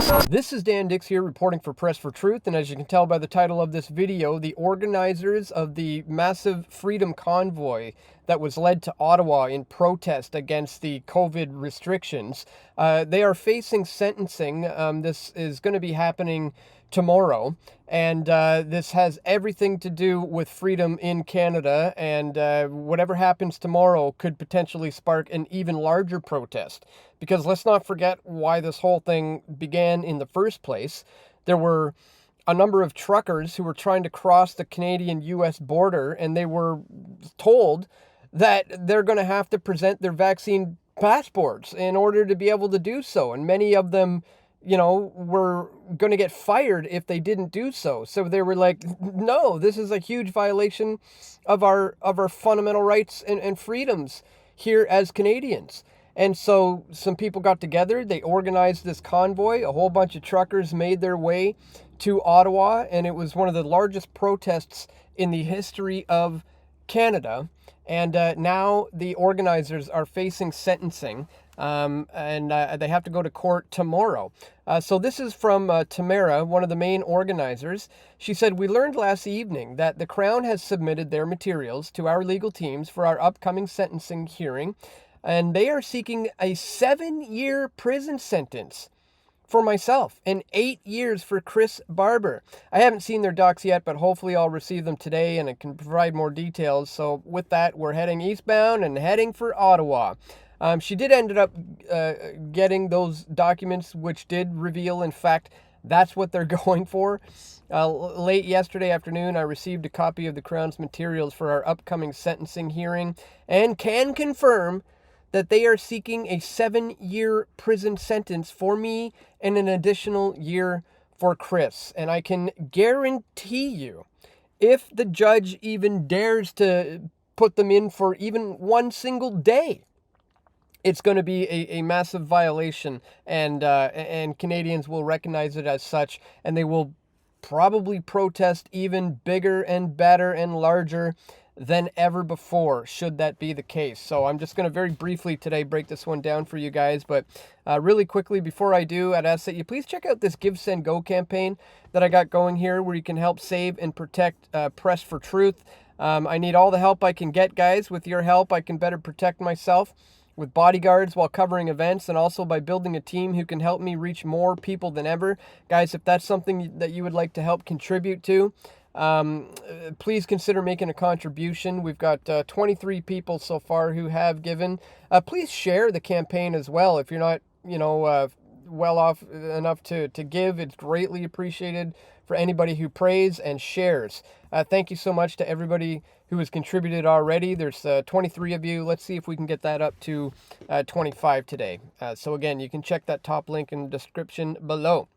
This is Dicks here reporting for Press for Truth, and as you can tell by the title of this video, the organizers of the massive Freedom Convoy that was led to Ottawa in protest against the COVID restrictions, they are facing sentencing. This is going to be happening tomorrow, and this has everything to do with freedom in Canada, and whatever happens tomorrow could potentially spark an even larger protest, because let's not forget why this whole thing began in the first place. There were a number of truckers who were trying to cross the Canadian-US border, and they were told that they're going to have to present their vaccine passports in order to be able to do so, and many of them, you know, were going to get fired if they didn't do so. So they were like, no, this is a huge violation of our fundamental rights and freedoms here as Canadians. And so some people got together, they organized this convoy, a whole bunch of truckers made their way to Ottawa, and it was one of the largest protests in the history of Canada. And now the organizers are facing sentencing, and they have to go to court tomorrow. So this is from Tamara, one of the main organizers. She said, "We learned last evening that the Crown has submitted their materials to our legal teams for our upcoming sentencing hearing, and they are seeking a 7-year prison sentence for myself and 8 years for Chris Barber." I haven't seen their docs yet, but hopefully I'll receive them today and I can provide more details. So with that, we're heading eastbound and heading for Ottawa. She did end up getting those documents, which did reveal, in fact, that's what they're going for. Late yesterday afternoon, I received a copy of the Crown's materials for our upcoming sentencing hearing and can confirm that they are seeking a 7-year prison sentence for me and an additional year for Chris. And I can guarantee you, if the judge even dares to put them in for even one single day, it's going to be a massive violation, and Canadians will recognize it as such, and they will probably protest even bigger and better and larger than ever before, should that be the case. So I'm just going to very briefly today break this one down for you guys, but really quickly before I do, I'd ask that you please check out this Give, Send, Go campaign that I got going here, where you can help save and protect Press for Truth. I need all the help I can get, guys. With your help, I can better protect myself with bodyguards while covering events, and also by building a team who can help me reach more people than ever. Guys, if that's something that you would like to help contribute to, please consider making a contribution. We've got 23 people so far who have given. Please share the campaign as well. If you're not, well off enough to give, it's greatly appreciated for anybody who prays and shares. Thank you so much to everybody who has contributed already. There's 23 of you. Let's see if we can get that up to 25 today. So again, you can check that top link in the description below.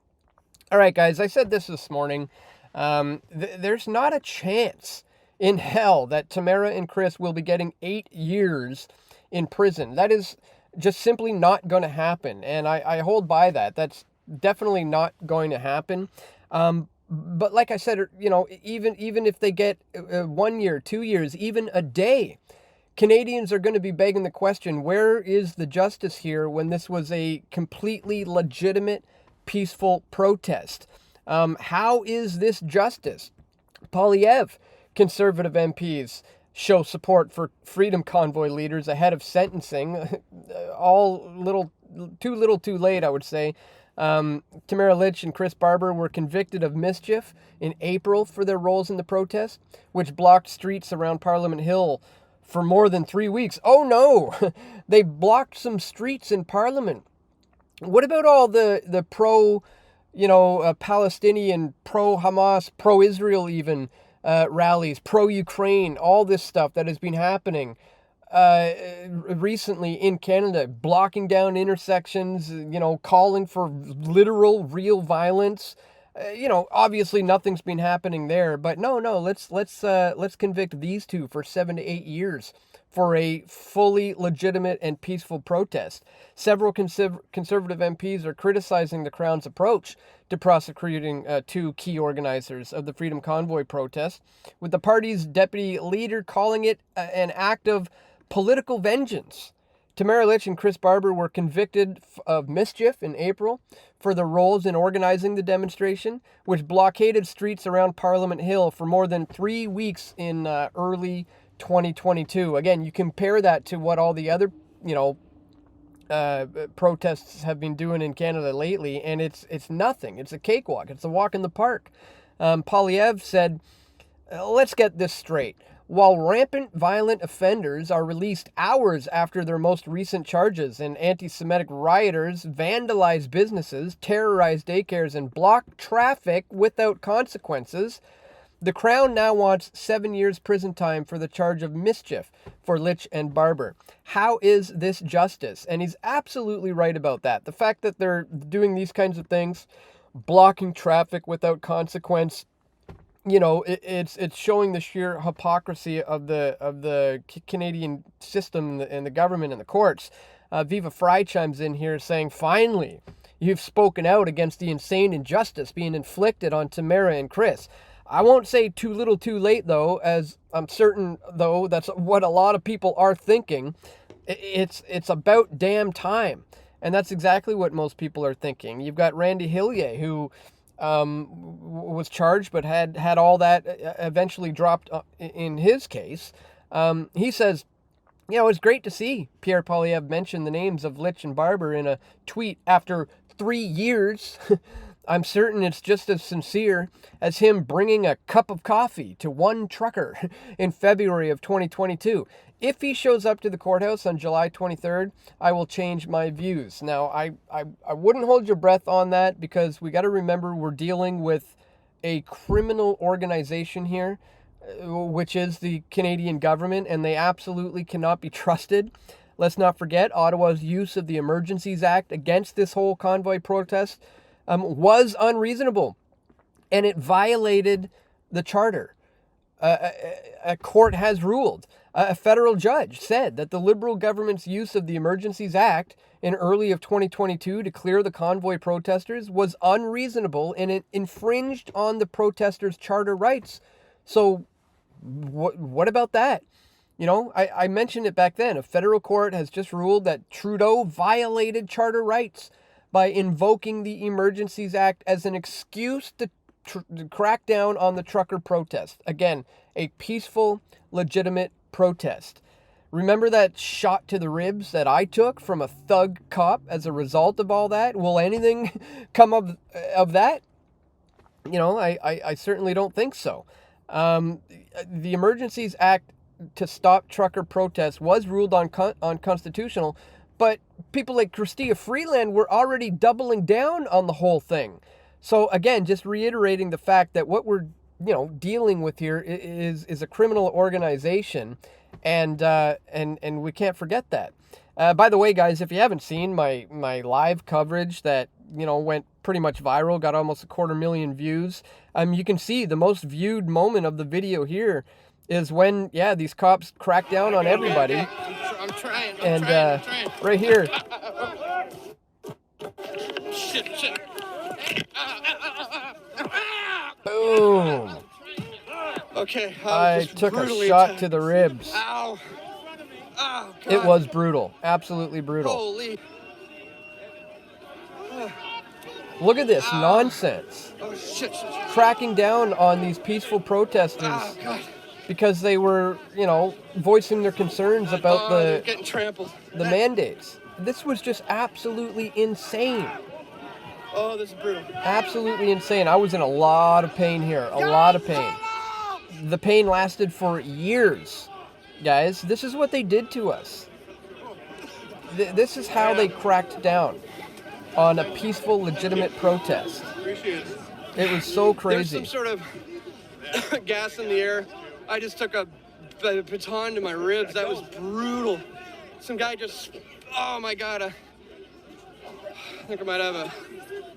All right, guys, I said this morning. There's not a chance in hell that Tamara and Chris will be getting 8 years in prison. That is just simply not going to happen, and I hold by that. That's definitely not going to happen. But like I said, even if they get 1 year, 2 years, even a day, Canadians are going to be begging the question, where is the justice here when this was a completely legitimate, peaceful protest? How is this justice? Polyev, Conservative MPs show support for Freedom Convoy leaders ahead of sentencing. Too little too late, I would say. Tamara, Lich, and Chris Barber were convicted of mischief in April for their roles in the protest, which blocked streets around Parliament Hill for more than 3 weeks. Oh no! They blocked some streets in Parliament. What about all the pro, Palestinian, pro-Hamas, pro-Israel even, rallies, pro-Ukraine, all this stuff that has been happening recently in Canada, blocking down intersections, calling for literal, real violence. Obviously nothing's been happening there, but no, let's convict these two for 7 to 8 years for a fully legitimate and peaceful protest. Several Conservative MPs are criticizing the Crown's approach to prosecuting two key organizers of the Freedom Convoy protest, with the party's deputy leader calling it an act of political vengeance. Tamara Lich and Chris Barber were convicted of mischief in April for their roles in organizing the demonstration, which blockaded streets around Parliament Hill for more than 3 weeks in early 2022. Again, you compare that to what all the other, protests have been doing in Canada lately, and it's nothing. It's a cakewalk. It's a walk in the park. Polyev said, let's get this straight. While rampant violent offenders are released hours after their most recent charges and anti-Semitic rioters vandalize businesses, terrorize daycares, and block traffic without consequences, the Crown now wants 7 years prison time for the charge of mischief for Lich and Barber. How is this justice? And he's absolutely right about that. The fact that they're doing these kinds of things, blocking traffic without consequence, it's showing the sheer hypocrisy of the Canadian system and the government and the courts. Viva Fry chimes in here saying, finally, you've spoken out against the insane injustice being inflicted on Tamara and Chris. I won't say too little too late, though, as I'm certain, though, that's what a lot of people are thinking. It's about damn time. And that's exactly what most people are thinking. You've got Randy Hillier, who was charged but had all that eventually dropped in his case. He says, it's great to see Pierre Poilievre mention the names of Lich and Barber in a tweet after 3 years. I'm certain it's just as sincere as him bringing a cup of coffee to one trucker in February of 2022. If he shows up to the courthouse on July 23rd, I will change my views. Now, I wouldn't hold your breath on that, because we got to remember we're dealing with a criminal organization here, which is the Canadian government, and they absolutely cannot be trusted. Let's not forget Ottawa's use of the Emergencies Act against this whole convoy protest was unreasonable, and it violated the charter. A court has ruled. A federal judge said that the Liberal government's use of the Emergencies Act in early of 2022 to clear the convoy protesters was unreasonable, and it infringed on the protesters' charter rights. So what about that? I mentioned it back then. A federal court has just ruled that Trudeau violated charter rights by invoking the Emergencies Act as an excuse to crack down on the trucker protest. Again, a peaceful, legitimate protest. Remember that shot to the ribs that I took from a thug cop as a result of all that? Will anything come of that? I certainly don't think so. The Emergencies Act to stop trucker protests was ruled unconstitutional, but people like Chrystia Freeland were already doubling down on the whole thing. So again, just reiterating the fact that what we're dealing with here is a criminal organization, and we can't forget that. By the way, guys, if you haven't seen my live coverage that went pretty much viral, got almost 250,000 views, you can see the most viewed moment of the video here is when these cops crack down on everybody. I'm trying. Right here. Shit. Boom. Okay. I took a shot to the ribs. Ow. Oh, God. It was brutal. Absolutely brutal. Holy. Look at this nonsense. Oh, shit. Cracking down on these peaceful protesters. Oh, God. Because they were, voicing their concerns about getting trampled. the mandates. This was just absolutely insane. Oh, this is brutal. Absolutely insane. I was in a lot of pain here. A lot of pain. The pain lasted for years. Guys, this is what they did to us. This is how they cracked down on a peaceful, legitimate protest. Appreciate it. It was so crazy. There's some sort of gas in the air. I just took a baton to my ribs. That was brutal. Some guy just, oh my God. I think I might have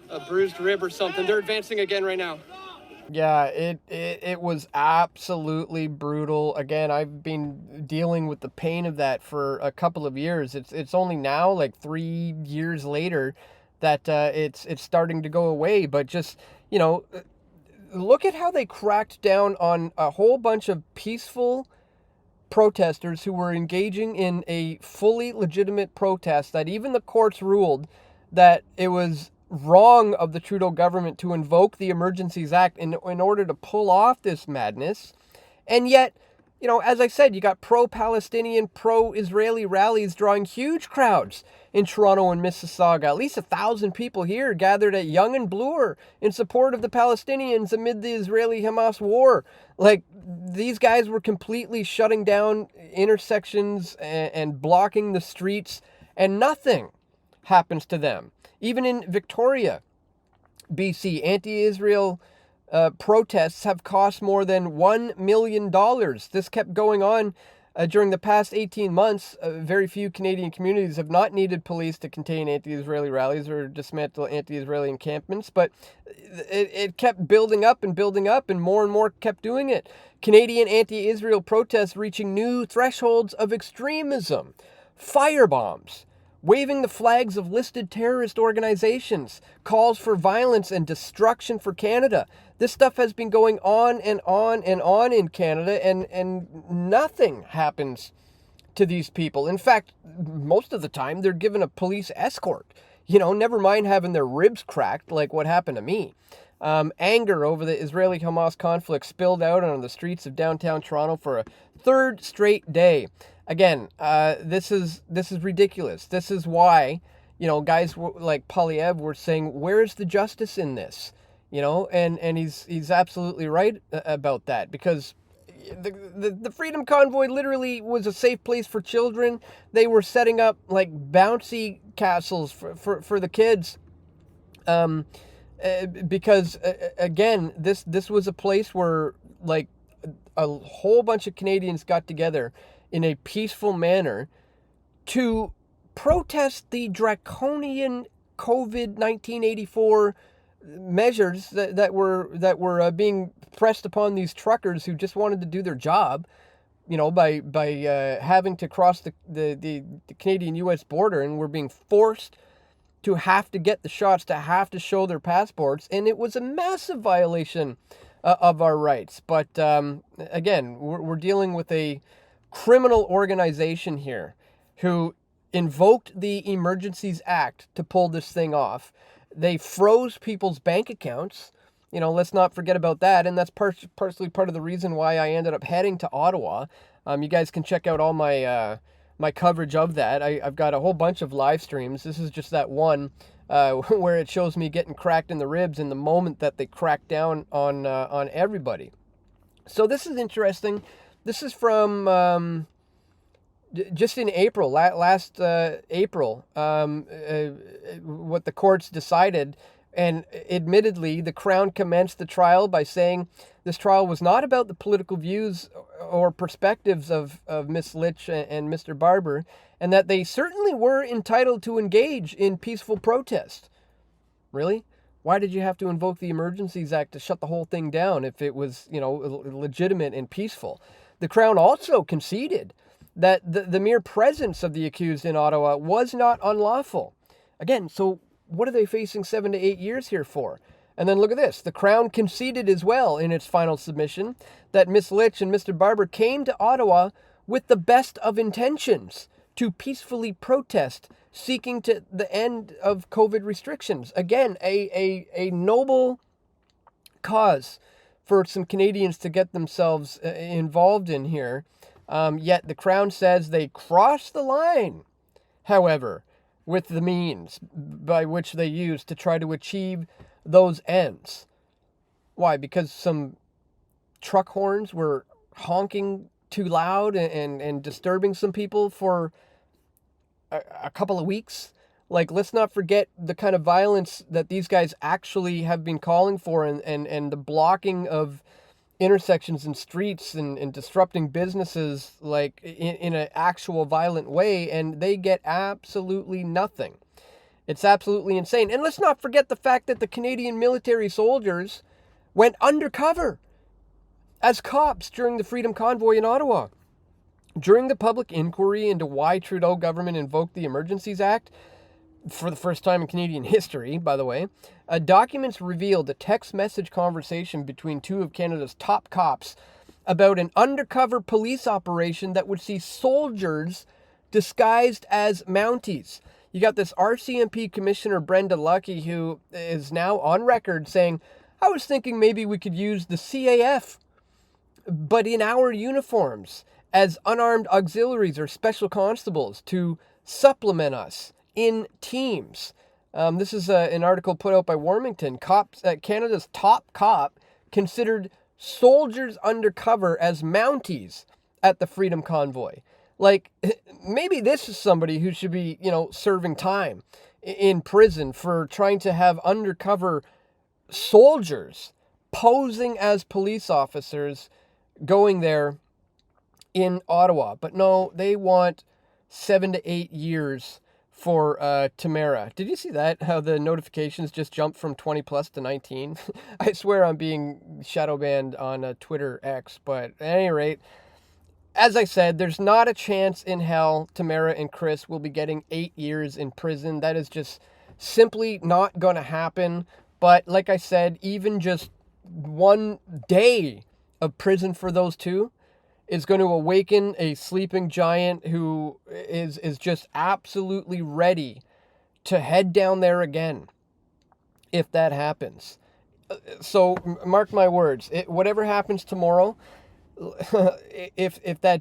a bruised rib or something. They're advancing again right now. Yeah, it was absolutely brutal. Again, I've been dealing with the pain of that for a couple of years. It's only now, like 3 years later, that it's starting to go away. But just, look at how they cracked down on a whole bunch of peaceful protesters who were engaging in a fully legitimate protest that even the courts ruled that it was wrong of the Trudeau government to invoke the Emergencies Act in order to pull off this madness. And yet, you know, as I said, you got pro-Palestinian, pro-Israeli rallies drawing huge crowds in Toronto and Mississauga. At least 1,000 people here gathered at Yonge and Bloor in support of the Palestinians amid the Israeli-Hamas war. Like, these guys were completely shutting down intersections and blocking the streets, and nothing happens to them. Even in Victoria, BC, anti-Israel protests have cost more than $1 million. This kept going on during the past 18 months. Very few Canadian communities have not needed police to contain anti-Israeli rallies or dismantle anti-Israeli encampments, but it kept building up, and more kept doing it. Canadian anti-Israel protests reaching new thresholds of extremism. Firebombs, waving the flags of listed terrorist organizations, calls for violence and destruction for Canada. This stuff has been going on and on and on in Canada, and nothing happens to these people. In fact, most of the time, they're given a police escort. You know, never mind having their ribs cracked like what happened to me. Anger over the Israeli-Hamas conflict spilled out on the streets of downtown Toronto for a third straight day. Again, this is ridiculous. This is why, you know, guys like Polyev were saying, where's the justice in this? You know, and he's absolutely right about that, because the Freedom Convoy literally was a safe place for children. They were setting up like bouncy castles for the kids. Because again, this was a place where like a whole bunch of Canadians got together in a peaceful manner to protest the draconian COVID-1984 measures that were being pressed upon these truckers who just wanted to do their job, you know, by having to cross the Canadian-U.S. border, and were being forced to have to get the shots, to have to show their passports, and it was a massive violation of our rights. But again, we're dealing with a criminal organization here who invoked the Emergencies Act to pull this thing off. They froze people's bank accounts. You know, let's not forget about that. And that's partially part of the reason why I ended up heading to Ottawa. You guys can check out all my my coverage of that. I've got a whole bunch of live streams. This is just that one where it shows me getting cracked in the ribs in the moment that they crack down on everybody. So this is interesting. This is from just in April, last April, what the courts decided. And admittedly, the Crown commenced the trial by saying this trial was not about the political views or perspectives of Miss Lich and Mr. Barber, and that they certainly were entitled to engage in peaceful protest. Really? Why did you have to invoke the Emergencies Act to shut the whole thing down if it was, you know, legitimate and peaceful? The Crown also conceded that the mere presence of the accused in Ottawa was not unlawful. Again, so what are they facing 7 to 8 years here for? And then look at this. The Crown conceded as well in its final submission that Miss Lich and Mr. Barber came to Ottawa with the best of intentions to peacefully protest, seeking to the end of COVID restrictions. Again, a noble cause for some Canadians to get themselves involved in here. Yet the Crown says they crossed the line, however, with the means by which they used to try to achieve those ends. Why? Because some truck horns were honking too loud and disturbing some people for a couple of weeks? Like, let's not forget the kind of violence that these guys actually have been calling for, and the blocking of intersections and streets and disrupting businesses like in an actual violent way, and they get absolutely nothing. It's absolutely insane. And let's not forget the fact that the Canadian military soldiers went undercover as cops during the Freedom Convoy in Ottawa. During the public inquiry into why Trudeau government invoked the Emergencies Act, for the first time in Canadian history, by the way, documents revealed a text message conversation between two of Canada's top cops about an undercover police operation that would see soldiers disguised as Mounties. You got this RCMP Commissioner Brenda Lucki, who is now on record saying, I was thinking maybe we could use the CAF, but in our uniforms, as unarmed auxiliaries or special constables to supplement us in teams. This is an article put out by Warmington. Canada's top cop considered soldiers undercover as Mounties at the Freedom Convoy. Like, maybe this is somebody who should be, serving time in prison for trying to have undercover soldiers posing as police officers going there in Ottawa. But no, they want 7 to 8 years for Tamara. Did you see that? How the notifications just jumped from 20 plus to 19? I swear I'm being shadow banned on Twitter X, but at any rate, as I said, there's not a chance in hell Tamara and Chris will be getting 8 years in prison. That is just simply not going to happen. But like I said, even just 1 day of prison for those two is going to awaken a sleeping giant who is just absolutely ready to head down there again if that happens. So mark my words, whatever happens tomorrow, if that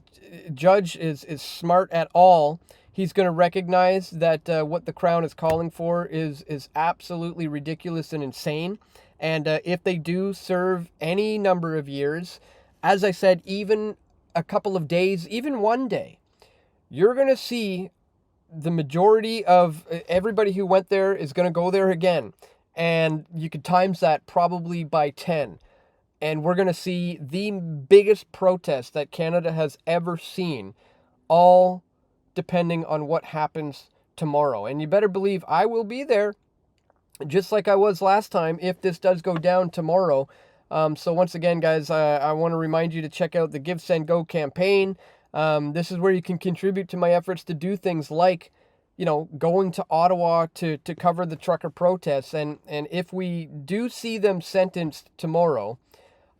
judge is smart at all, he's going to recognize that what the Crown is calling for is absolutely ridiculous and insane. And if they do serve any number of years, as I said, even a couple of days, even 1 day, you're going to see the majority of everybody who went there is going to go there again. And you could times that probably by 10. And we're going to see the biggest protest that Canada has ever seen, all depending on what happens tomorrow. And you better believe I will be there, just like I was last time, if this does go down tomorrow. So once again, guys, I want to remind you to check out the Give, Send, Go campaign. This is where you can contribute to my efforts to do things like, going to Ottawa to cover the trucker protests. And if we do see them sentenced tomorrow,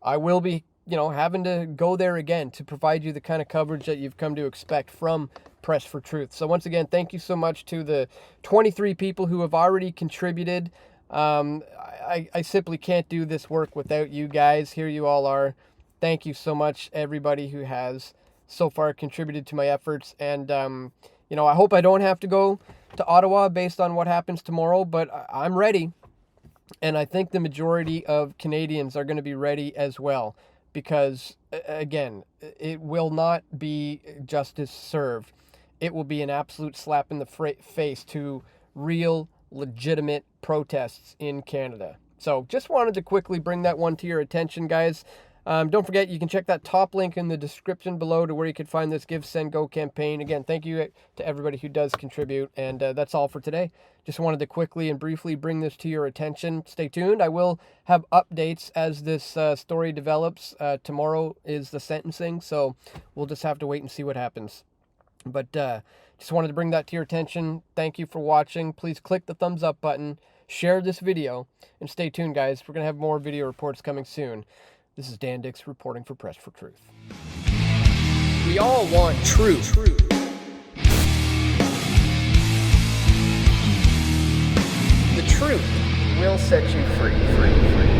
I will be, having to go there again to provide you the kind of coverage that you've come to expect from Press for Truth. So once again, thank you so much to the 23 people who have already contributed. I simply can't do this work without you guys. Here you all are. Thank you so much, everybody who has so far contributed to my efforts. And, I hope I don't have to go to Ottawa based on what happens tomorrow, but I'm ready. And I think the majority of Canadians are going to be ready as well, because, again, it will not be justice served. It will be an absolute slap in the face to real, legitimate protests in Canada. So just wanted to quickly bring that one to your attention, guys. Don't forget, you can check that top link in the description below to where you can find this Give, Send, Go campaign. Again, thank you to everybody who does contribute. And that's all for today. Just wanted to quickly and briefly bring this to your attention. Stay tuned. I will have updates as this story develops. Tomorrow is the sentencing, so we'll just have to wait and see what happens. But just wanted to bring that to your attention. Thank you for watching. Please click the thumbs up button, share this video, and stay tuned, guys. We're going to have more video reports coming soon. This is Dan Dicks reporting for Press for Truth. We all want truth. The truth will set you free.